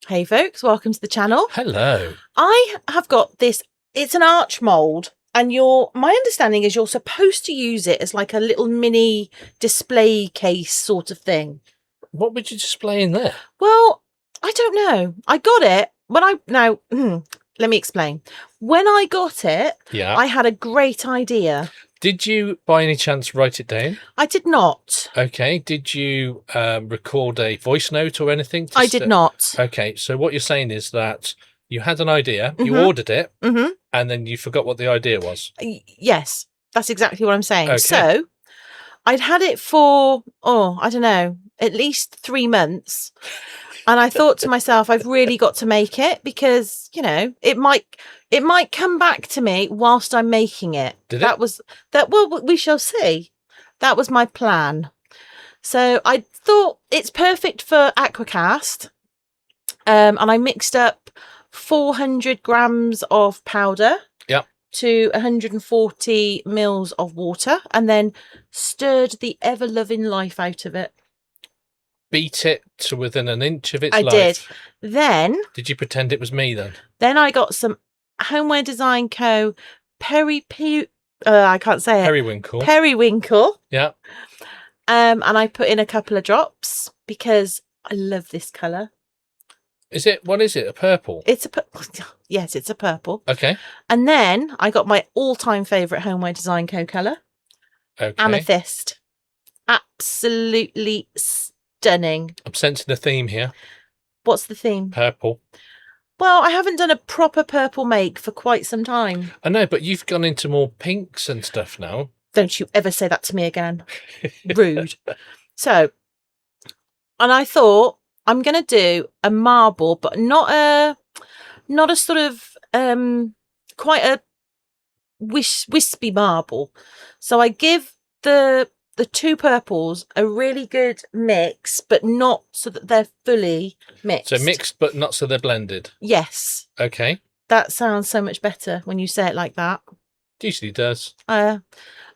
Hey folks, welcome to the channel. Hello. I have got this, it's an arch mould, and my understanding is you're supposed to use it as like a little mini display case sort of thing. What would you display in there? Well, I don't know. I got it when let me explain. When I got it, Yeah. I had a great idea. Did you, by any chance, write it down? I did not. Okay. Did you record a voice note or anything? I did not. Okay. So what you're saying is that you had an idea, you ordered it, and then you forgot what the idea was. Yes, that's exactly what I'm saying. Okay. So I'd had it for, I don't know, at least 3 months. And I thought to myself, I've really got to make it because, you know, it might come back to me whilst I'm making it. Well, we shall see. That was my plan. So I thought it's perfect for AquaCast. And I mixed up 400 grams of powder. Yep. To 140 mils of water, and then stirred the ever-loving life out of it. Beat it to within an inch of its life. I did. Then... Did you pretend it was me then? Then I got some Homeware Design Co. I can't say it. Periwinkle. Periwinkle. Yeah. And I put in a couple of drops because I love this colour. What is it? A purple? Yes, it's a purple. Okay. And then I got my all-time favourite Homeware Design Co. colour. Okay. Amethyst. Absolutely stunning. I'm sensing a theme here. What's the theme? Purple. Well, I haven't done a proper purple make for quite some time. I know, but you've gone into more pinks and stuff now. Don't you ever say that to me again. Rude. So, and I thought I'm going to do a marble, but not a sort of quite a wispy marble. So I give the two purples a really good mix, but not so that they're fully mixed. So mixed, but not so they're blended. Yes. Okay. That sounds so much better when you say it like that. It usually does. And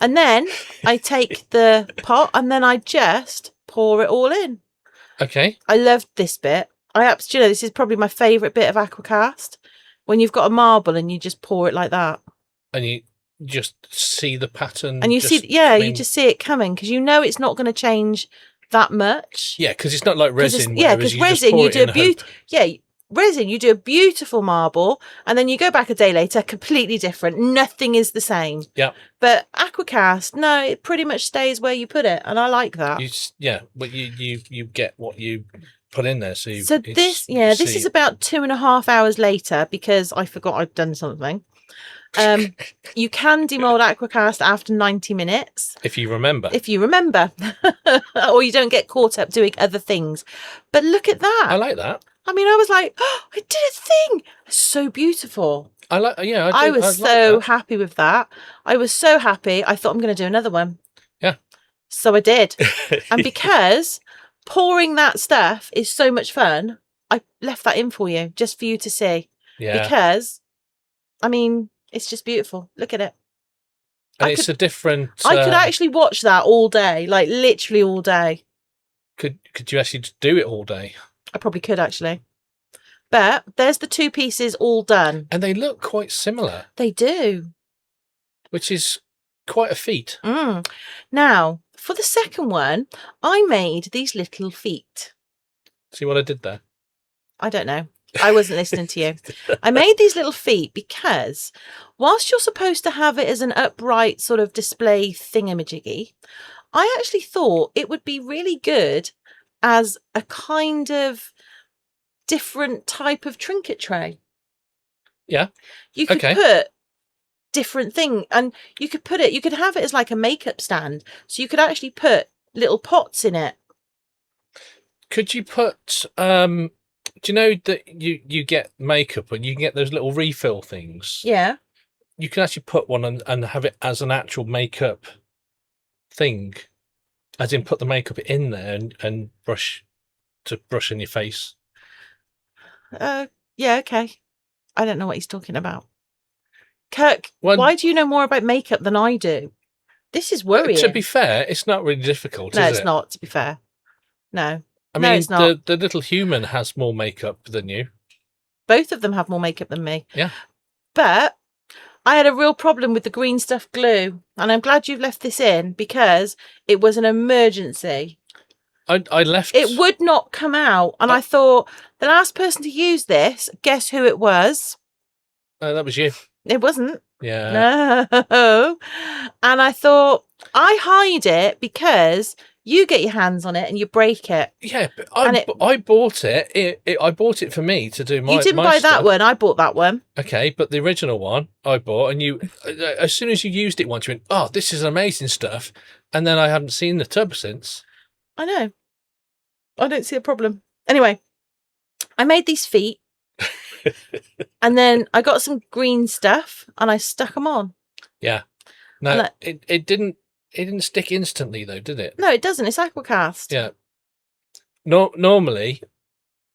then I take the pot and then I just pour it all in. Okay. I loved this bit. This is probably my favourite bit of AquaCast. When you've got a marble and you just pour it like that. And you just see the pattern. And you just see it coming because you know it's not going to change that much. Yeah, because it's not like resin. Because resin, you do a beautiful marble and then you go back a day later, completely different. Nothing is the same. Yeah. But AquaCast, no, it pretty much stays where you put it, and I like that. But you get what you put in there. This is about 2.5 hours later because I forgot I'd done something. You can demold AquaCast after 90 minutes. If you remember. Or you don't get caught up doing other things. But look at that. I like that. I mean, I was like, oh, I did a thing. It's so beautiful. I was so happy with that. I was so happy. I thought I'm going to do another one. Yeah. So I did. And because pouring that stuff is so much fun, I left that in for you, just for you to see. Yeah. Because, I mean, it's just beautiful. Look at it. And it's a different... I could actually watch that all day, like literally all day. Could you actually just do it all day? I probably could actually. But there's the two pieces all done. And they look quite similar. They do. Which is quite a feat. Now, for the second one, I made these little feet. See what I did there? I don't know. I wasn't listening to you. I made these little feet because whilst you're supposed to have it as an upright sort of display thingamajiggy, I actually thought it would be really good as a kind of different type of trinket tray. Yeah. You could put different thing, and you could have it as like a makeup stand. So you could actually put little pots in it. Could you put do you know that you get makeup and you can get those little refill things? Yeah. You can actually put one and have it as an actual makeup thing. As in put the makeup in there and brush in your face. Yeah, okay. I don't know what he's talking about. Kirk, why do you know more about makeup than I do? This is worrying. To be fair, it's not really difficult, is it? No, it's not, to be fair. No. I No, mean, it's not. the little human has more makeup than you. Both of them have more makeup than me. Yeah. But I had a real problem with the green stuff glue, and I'm glad you've left this in because it was an emergency. I left. It would not come out, and I thought the last person to use this, guess who it was? That was you. It wasn't. Yeah. No. And I thought I hide it because you get your hands on it and you break it. Yeah, but And I bought it. I bought it for me to do my. You didn't my buy stuff. that one. I bought that one. Okay, but the original one I bought, and you, as soon as you used it once, you went, "Oh, this is amazing stuff," and then I haven't seen the tub since. I know. I don't see a problem. Anyway, I made these feet, and then I got some green stuff, and I stuck them on. Yeah. No, it didn't stick instantly though, did it? No, it doesn't. It's AquaCast. Yeah. No, normally,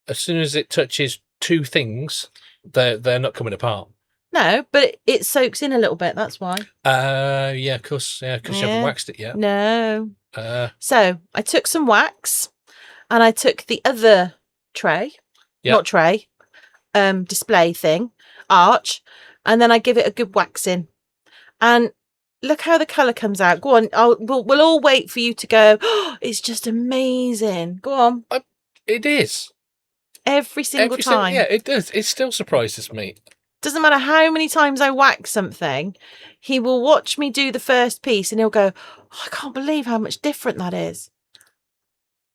as soon as it touches two things, they're not coming apart. No, but it soaks in a little bit. That's why. Yeah, of course. Yeah, because you haven't waxed it yet. No. So I took some wax, and I took the other tray, not tray, display thing, arch, and then I give it a good waxing. And look how the colour comes out. Go on. We'll all wait for you to go, oh, it's just amazing. Go on. It is. Every single time. Yeah, it does. It still surprises me. Doesn't matter how many times I wax something, he will watch me do the first piece and he'll go, oh, I can't believe how much different that is.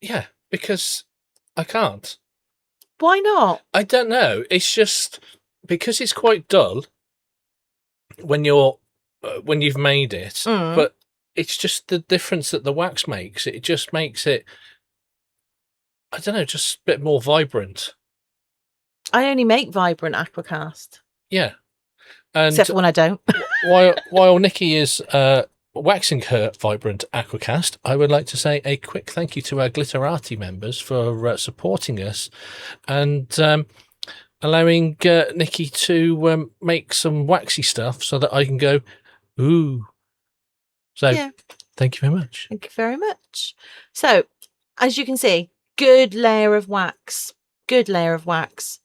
Yeah, because I can't. Why not? I don't know. It's just because it's quite dull when you've made it, but it's just the difference that the wax makes. It just makes it, I don't know, just a bit more vibrant. I only make vibrant AquaCast. Yeah. And except for when I don't. while Nikki is waxing her vibrant AquaCast, I would like to say a quick thank you to our Glitterati members for supporting us and allowing Nikki to make some waxy stuff so that I can go, ooh. So yeah. Thank you very much. Thank you very much. So, as you can see, good layer of wax. Good layer of wax.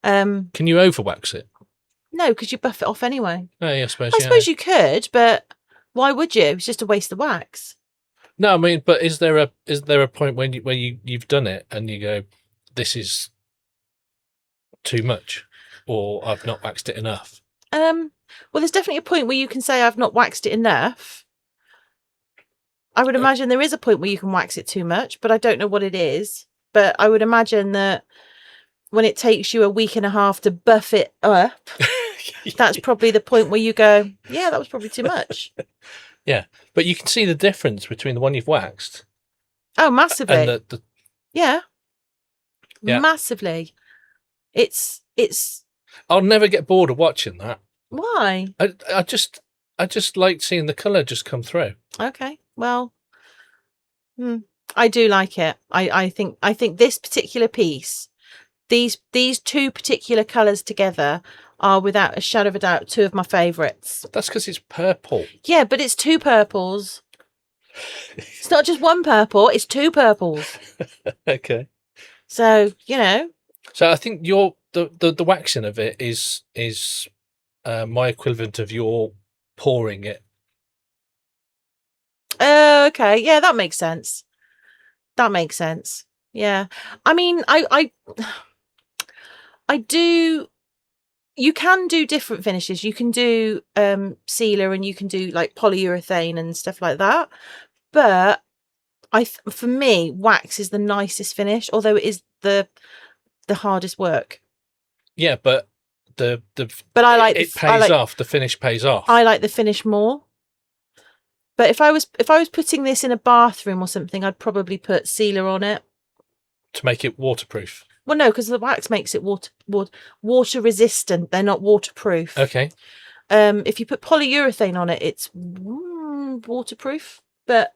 Can you overwax it? No, because you buff it off anyway. Oh, yeah, I suppose. I suppose you could, but why would you? It's just a waste of wax. No, I mean, but is there a point when you've done it and you go, this is too much, or I've not waxed it enough? Well, there's definitely a point where you can say I've not waxed it enough. I would imagine there is a point where you can wax it too much, but I don't know what it is. But I would imagine that when it takes you a week and a half to buff it up, that's probably the point where you go, yeah, that was probably too much. Yeah, but you can see the difference between the one you've waxed. Oh, massively. And yeah, massively. It's. I'll never get bored of watching that. Why? I just like seeing the colour just come through. Okay, well, I do like it. I think this particular piece, these two particular colours together are without a shadow of a doubt two of my favourites. That's because it's purple. Yeah, but it's two purples. It's not just one purple, it's two purples. Okay. So, you know. So I think the waxing of it is my equivalent of your pouring it. Okay. Yeah, that makes sense. That makes sense. Yeah. I mean, I do. You can do different finishes. You can do sealer, and you can do like polyurethane and stuff like that. But for me, wax is the nicest finish, although it is the hardest work. Yeah, but but I like it pays off. The finish pays off. I like the finish more. But if I was putting this in a bathroom or something, I'd probably put sealer on it to make it waterproof. Well, no, because the wax makes it water resistant. They're not waterproof. Okay. If you put polyurethane on it, it's waterproof. But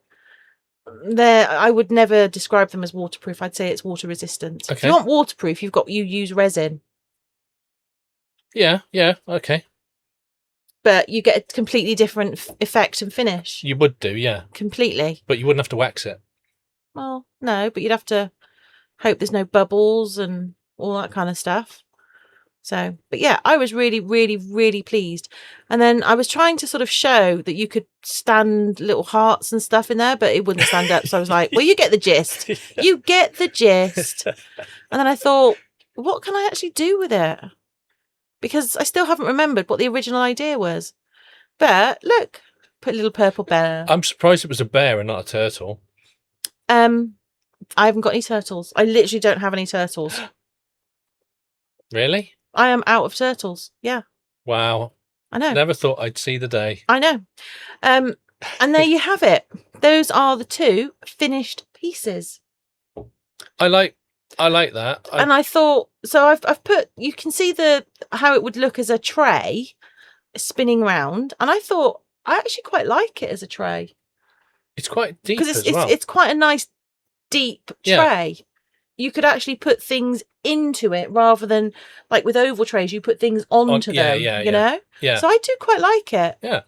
I would never describe them as waterproof. I'd say it's water resistant. Okay. If you want waterproof, you use resin. Yeah. Okay. But you get a completely different effect and finish. You would do, yeah. Completely. But you wouldn't have to wax it. Well, no, but you'd have to hope there's no bubbles and all that kind of stuff. So, but yeah, I was really, really, really pleased. And then I was trying to sort of show that you could stand little hearts and stuff in there, but it wouldn't stand up. So I was like, well, you get the gist. You get the gist. And then I thought, what can I actually do with it? Because I still haven't remembered what the original idea was. But look, put a little purple bear. I'm surprised it was a bear and not a turtle. I haven't got any turtles. I literally don't have any turtles. Really? I am out of turtles. Yeah. Wow. I know. Never thought I'd see the day. I know. And there you have it. Those are the 2 finished pieces. I like that. And I thought, so I've put, you can see how it would look as a tray spinning round. And I thought, I actually quite like it as a tray. It's quite deep because as well. It's quite a nice deep tray. You could actually put things into it rather than like with oval trays, you put things onto them, you know? Yeah. So I do quite like it. Yeah.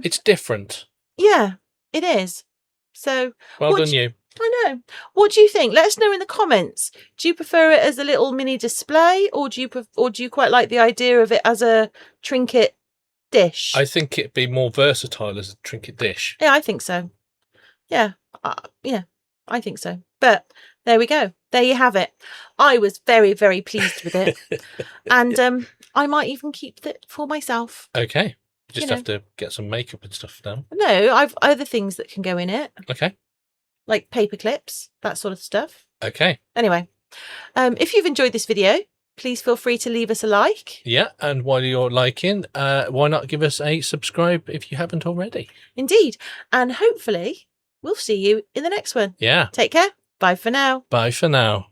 It's different. Yeah, it is. So well done you. I know. What do you think? Let us know in the comments. Do you prefer it as a little mini display, or do you quite like the idea of it as a trinket dish? I think it'd be more versatile as a trinket dish. Yeah, I think so. Yeah. Yeah, I think so. But there we go. There you have it. I was very, very pleased with it. And I might even keep it for myself. Okay. Just have to get some makeup and stuff done. No, I've other things that can go in it. Okay. Like paper clips, that sort of stuff. Okay. Anyway, if you've enjoyed this video, please feel free to leave us a like. Yeah, and while you're liking, why not give us a subscribe if you haven't already? Indeed. And hopefully we'll see you in the next one. Yeah. Take care. Bye for now. Bye for now.